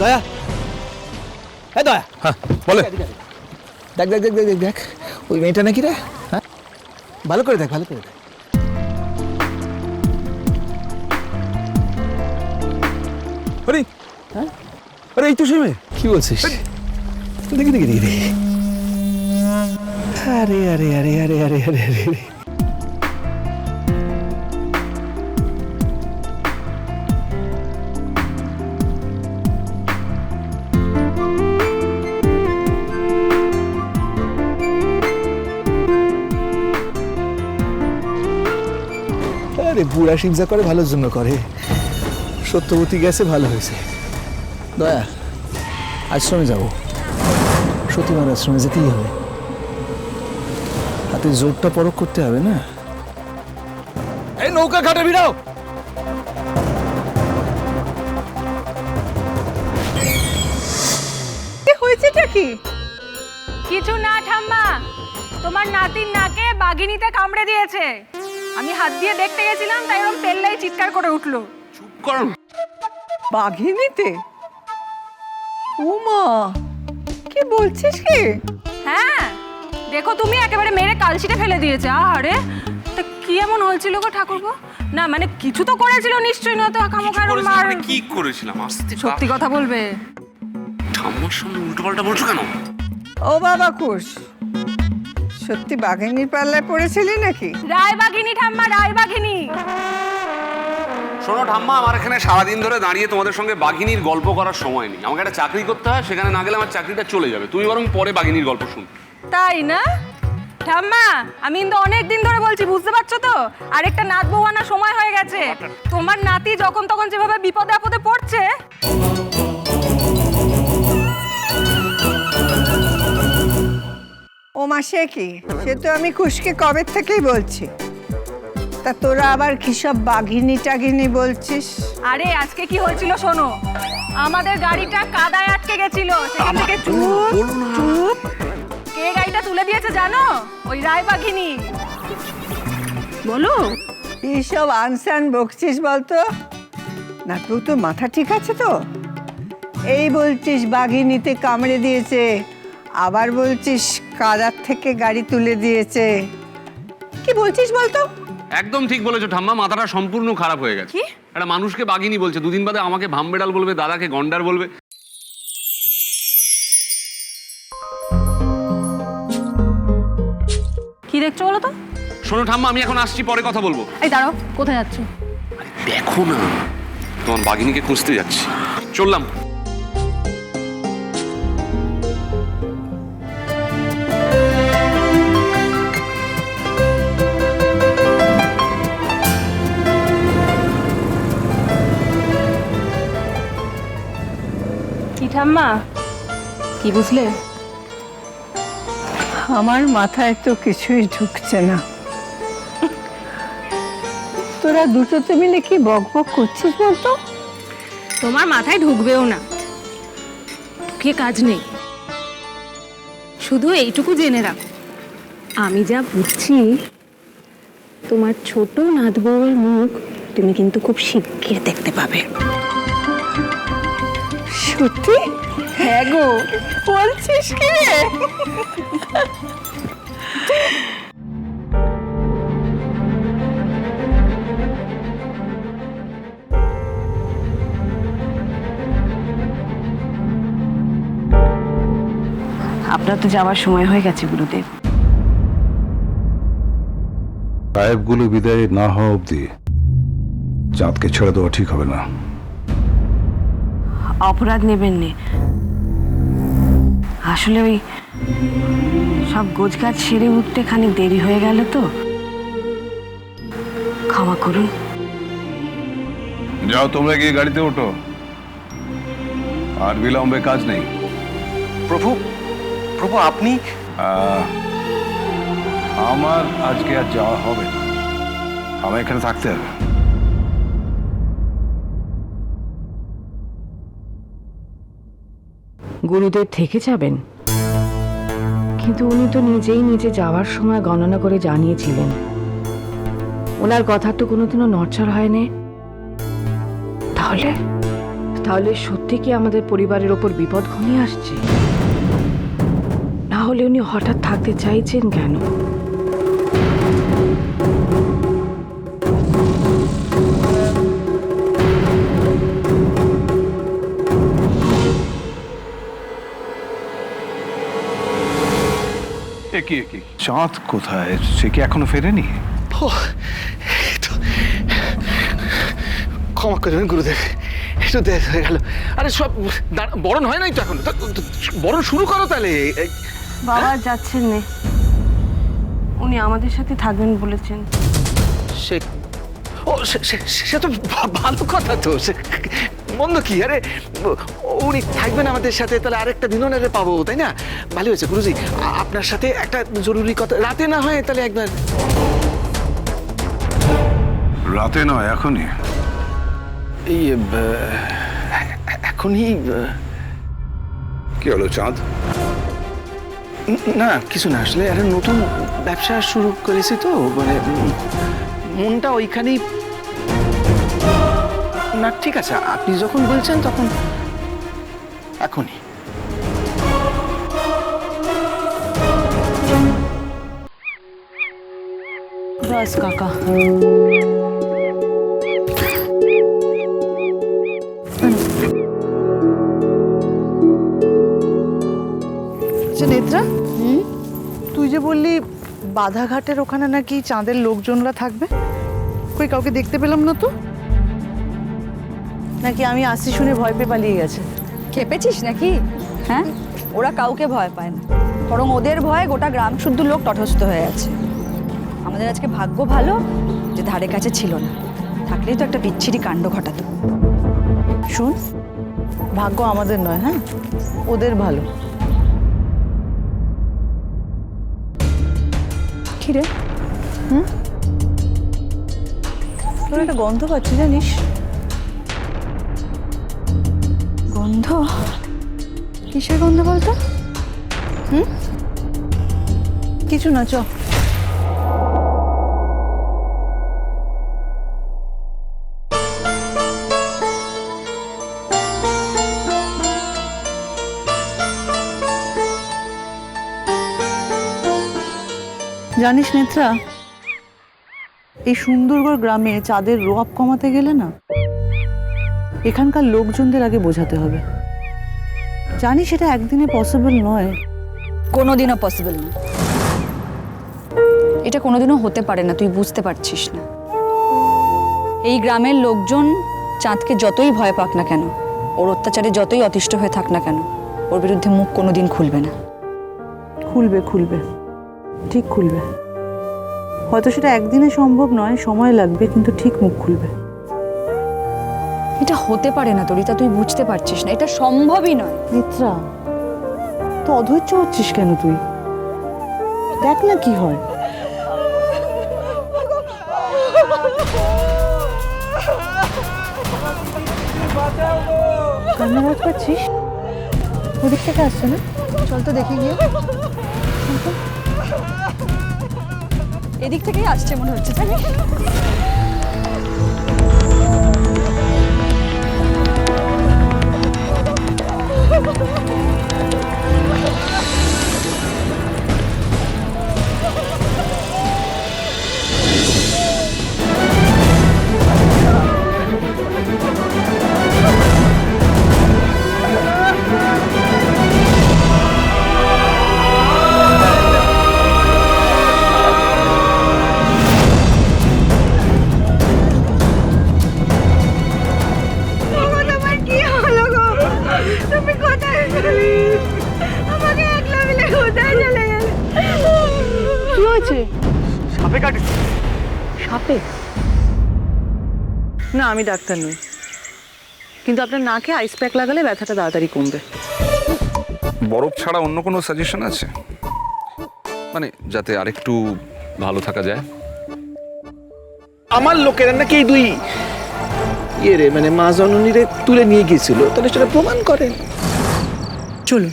দয়া, হ্যাঁ দয়া, হ্যাঁ বলে। দেখ দেখ দেখ দেখ দেখ দেখ, ওই মেয়েটা নাকি রে? হ্যাঁ, ভালো করে দেখ, ভালো করে দেখ। আরে হ্যাঁ, আরে এই তো সেই মেয়ে। কি বলছিস? দেখি দেখি দেখি দেখি। আরে আরে আরে আরে আরে আরে আরে আরে। আরে বুড়া শিবজা করে ভালোর জন্য করে, সত্যবতী গেছে ভালো হয়েছে। দয়া, আশ্রমে যাব, সতীমার আশ্রমে যেতেই হবে, হাতে জোরটা পরখ করতে হবে না? এই নৌকা ঘাটে ভিড়াও। হয়েছেটা কি? কিছু না ঠাম্মা, তোমার নাতির নাকে বাঘিনীতে কামড়ে দিয়েছে। আমি হাত দিয়ে দেখতে গেছিলাম, তাই ওরকম পেল্লাই চিৎকার করে উঠলো। চুপ করো। বাঘিনীতে? উমা, কি বলছিস কি? হ্যাঁ, দেখো তুমি একেবারে মেরে কালশিটে ফেলে দিয়েছে। আরে তা কি এমন হয়েছিল গো ঠাকুরপো? না মানে কিছু তো করেছিল নিশ্চয়ই, না তো খামোখার মার। কি করেছিলাম? আস্তে সত্যি কথা বলবে। ঠাম্মার সামনে উল্টোপাল্টা বলছো কেন? ও বাবা কুশ, সত্যি বাঘিনীর পাল্লায় পড়েছিলি নাকি? রায় বাঘিনী ঠাম্মা, রায় বাঘিনী। শোনো ঠাম্মা, আমার এখানে সারাদিন ধরে দাঁড়িয়ে তোমাদের সঙ্গে বাঘিনীর গল্প করার সময় নেই। আমাকে একটা চাকরি করতে হয়, সেখানে না গেলে আমার চাকরিটা চলে যাবে। তুমি বরং পরে বাঘিনীর গল্প শুন। তাই না ঠাম্মা? আমি কিন্তু অনেক দিন ধরে বলছি, বুঝতে পারছো তো? আরেকটা নাত বউ আনার সময় হয়ে গেছে। তোমার নাতি যখন তখন যেভাবে বিপদে আপদে পড়ছে। ও মাসে কি, সে তো আমি কুশকে কবে থেকেই বলছি। তা তোরা আবার কি সব বাঘিনী টাঘিনী বলছিস? আরে আজকে কি হয়েছিল শোনো, আমাদের গাড়িটা কাদায় আটকে গেছিল, সেখান থেকে চুপ চুপ কে গাড়িটা তুলে দিয়েছে জানো? ওই রায় বাঘিনী। বলো। এইসব আনসান বকছিস বলতো? না তুই তো মাথা ঠিক আছে তো? এই বলছিস বাঘিনীতে কামড়ে দিয়েছে, আবার বলছিস কাদার থেকে গাড়ি তুলে দিয়েছে। কি বলছিস বলতো? একদম ঠিক বলেছো ঠাম্মা, মাথাটা সম্পূর্ণ খারাপ হয়ে গেছে। কি? একটা মানুষকে বাঘিনী বলছে, দুদিন বাদে আমাকে ভামবেড়াল বলবে, দাদাকে গন্ডার বলবে। কি দেখছো বলো তো? শোনো ঠাম্মা, আমি এখন আসছি, পরে কথা বলবো। এই দাঁড়াও, কোথায় যাচ্ছ? দেখো না, তোমার বাঘিনীকে খুঁজতে যাচ্ছি। চললাম। কি ঠাম্মা, কি বুঝলে? আমার মাথায় তো কিছুই ঢুকছে না। তোরা দুটোতে মিলে কি বক বক করছিস বলতো? তোমার মাথায় ঢুকবেও না, ঢুকে কাজ নেই। শুধু এইটুকু জেনে রাখো, আমি যা বুঝছি, তোমার ছোট নাত বউয়ের মুখ তুমি কিন্তু খুব শিগগির দেখতে পাবে। সত্যি? হ্যাঁ গো, বলছিস কি? আপনার তো যাওয়ার সময় হয়ে গেছে গুরুদেব। সাহেবগুলো বিদায় না হওয়া অবধি চাঁদকে ছেড়ে দেওয়া ঠিক হবে না। অপরাধ নেবেন নে, আসলে ওই সব গোছগাছ সেরে উঠতে খানিক দেরি হয়ে গেল তো, ক্ষমা করুন। যাও তোমরা গিয়ে গাড়িতে ওঠো, আর বিলম্বে কাজ নেই। প্রভু, প্রভু আপনি? আমার আজকে আর যাওয়া হবে না, আমার এখানে থাকতে হবে। গুরুদেব থেকে যাবেন, কিন্তু উনি তো নিজেই নিজে যাওয়ার সময় গণনা করে জানিয়েছিলেন। ওনার কথার তো কোনোদিনও নড়চড় হয়নি। তাহলে তাহলে সত্যি কি আমাদের পরিবারের ওপর বিপদ ঘনিয়ে আসছে? না হলে উনি হঠাৎ থাকতে চাইছেন কেন? একি চাঁদ কোথায়? সে কি এখনো ফেরেনি? ও একটু ক্ষমা করবেন গুরুদেব, একটু দেরি হয়ে গেল। আরে সব বরণ হয় নাই তো এখন, বরণ শুরু করো তাহলে। বাবা যাচ্ছেন না, উনি আমাদের সাথে থাকবেন বলেছেন। সে ও সে তো ভালো কথা তো, সে মন্দ কি? আরে উনি থাকবেন আমাদের সাথে, তাহলে আরেকটা দিনও না পাবো, তাই না? ভালো হয়েছে গুরুজি, আপনার সাথে একটা জরুরি কথা, রাতে না হয় তাহলে একবার। রাতে নয়, এখনই। এই এখনই। কি হলো চাঁদ? না কিছু না, আসলে একটা নতুন ব্যবসা শুরু করেছি তো, মানে মনটা ওইখানেই। না ঠিক আছে, আপনি যখন বলছেন তখন এখনই। বাস কাকা, আচ্ছা নেত্রা, তুই যে বললি বাধাঘাটের ওখানে নাকি চাঁদের লোকজনরা থাকবে, কই কাউকে দেখতে পেলাম না তো? নাকি আমি আসি শুনে ভয় পেয়ে পালিয়ে গেছে? খেপেছিস নাকি? হ্যাঁ, ওরা কাউকে ভয় পায় না, বরং ওদের ভয়ে গোটা গ্রাম শুদ্ধ লোক তটস্থ হয়ে আছে। আমাদের আজকে ভাগ্য ভালো যে ধারে কাছে ছিল না, থাকলেই তো একটা বিচ্ছিরি কাণ্ড ঘটাতো। শুন, ভাগ্য আমাদের নয়, হ্যাঁ ওদের ভালো। কি রে? তোর একটা গন্ধ পাচ্ছি জানিস? গন্ধ? কিসের গন্ধ বলতো? কিছু না, চ। জানিস নেত্রা, এই সুন্দরগড় গ্রামে চাঁদের রোয়াব কমাতে গেলে না, এখানকার লোকজনদের আগে বোঝাতে হবে। জানিস এটা একদিনে পসিবল নয়। কোনোদিনও পসিবল না, এটা কোনোদিনও হতে পারে না, তুই বুঝতে পারছিস না। এই গ্রামের লোকজন চাঁদকে যতই ভয় পাক না কেন, ওর অত্যাচারে যতই অতিষ্ঠ হয়ে থাক না কেন, ওর বিরুদ্ধে মুখ কোনোদিন খুলবে না। খুলবে খুলবে, ঠিক খুলবে। হয়তো সেটা একদিনে সম্ভব নয়, সময় লাগবে, কিন্তু ঠিক মুখ খুলবে। এটা হতে পারে না তরিতা, তুই বুঝতে পারছিস না, এটা সম্ভবই নয়। নেত্রা, তো অধৈর্য হচ্ছিস কেন তুই? দেখ না কি হয়। কান্না আওয়াজ পাচ্ছিস? ওদিক থেকে আসছে না? চল তো দেখে গিয়ে। এদিক থেকেই আসছে মনে হচ্ছে, জানিস? কি হয়েছে? সাপে কাটেছে। সাপে? না, আমি ডাক্তার নই, কিন্তু আপনার নাকে আইস প্যাক লাগালে ব্যথাটা তাড়াতাড়ি কমবে। বরফ ছাড়া অন্য কোনো সাজেশন আছে, মানে যাতে আরেকটু ভালো থাকা যায়? আমার লোকেরা নাকি এই দুই মানে মা জননীরে তুলে নিয়ে গিয়েছিল, তাহলে সেটা প্রমাণ করেন। চলুন।